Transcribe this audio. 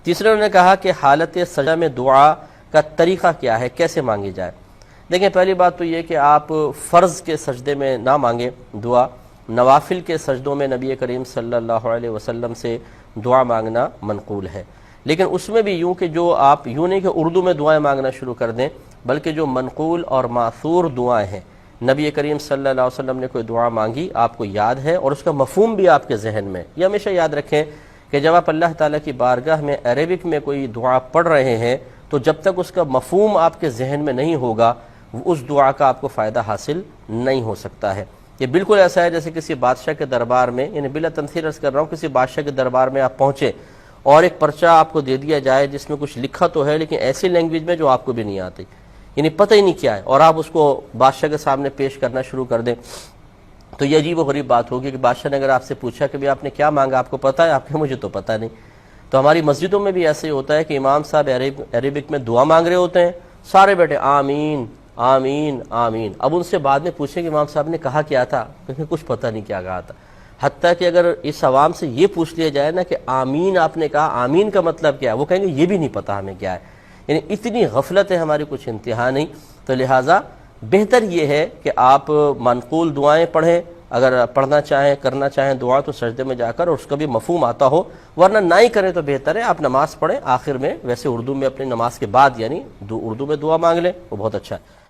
تیسرے انہوں نے کہا کہ حالت سجدہ میں دعا کا طریقہ کیا ہے، کیسے مانگی جائے۔ دیکھیں پہلی بات تو یہ کہ آپ فرض کے سجدے میں نہ مانگیں دعا، نوافل کے سجدوں میں نبی کریم صلی اللہ علیہ وسلم سے دعا مانگنا منقول ہے، لیکن اس میں بھی یوں کہ جو آپ یوں نہیں کہ اردو میں دعائیں مانگنا شروع کر دیں، بلکہ جو منقول اور ماثور دعائیں ہیں، نبی کریم صلی اللہ علیہ وسلم نے کوئی دعا مانگی آپ کو یاد ہے اور اس کا مفہوم بھی آپ کے ذہن میں، یہ ہمیشہ یاد رکھیں کہ جب آپ اللہ تعالیٰ کی بارگاہ میں عربک میں کوئی دعا پڑھ رہے ہیں تو جب تک اس کا مفہوم آپ کے ذہن میں نہیں ہوگا اس دعا کا آپ کو فائدہ حاصل نہیں ہو سکتا ہے۔ یہ بالکل ایسا ہے جیسے کسی بادشاہ کے دربار میں، یعنی بلا تمثیل عرض کر رہا ہوں، کسی بادشاہ کے دربار میں آپ پہنچے اور ایک پرچہ آپ کو دے دیا جائے جس میں کچھ لکھا تو ہے لیکن ایسی لینگویج میں جو آپ کو بھی نہیں آتی، یعنی پتہ ہی نہیں کیا ہے، اور آپ اس کو بادشاہ کے سامنے پیش کرنا شروع کر دیں تو یہ عجیب و غریب بات ہوگی کہ بادشاہ نے اگر آپ سے پوچھا کہ آپ نے کیا مانگا، آپ کو پتہ ہے؟ آپ کہیں مجھے تو پتہ نہیں۔ تو ہماری مسجدوں میں بھی ایسے ہی ہوتا ہے کہ امام صاحب عربک میں دعا مانگ رہے ہوتے ہیں، سارے بیٹھے آمین آمین آمین، اب ان سے بعد میں پوچھیں کہ امام صاحب نے کہا کیا تھا، کیونکہ کچھ پتہ نہیں کیا کہا تھا۔ حتیٰ کہ اگر اس عوام سے یہ پوچھ لیا جائے نا کہ آمین آپ نے کہا، آمین کا مطلب کیا ہے، وہ کہیں گے یہ بھی نہیں پتہ ہمیں کیا ہے، یعنی اتنی غفلت ہے ہماری کچھ انتہا نہیں۔ تو لہٰذا بہتر یہ ہے کہ آپ منقول دعائیں پڑھیں، اگر پڑھنا چاہیں کرنا چاہیں دعا تو سجدے میں جا کر اور اس کا بھی مفہوم آتا ہو، ورنہ نہ ہی کریں تو بہتر ہے آپ نماز پڑھیں، آخر میں ویسے اردو میں اپنی نماز کے بعد یعنی اردو میں دعا مانگ لیں، وہ بہت اچھا ہے۔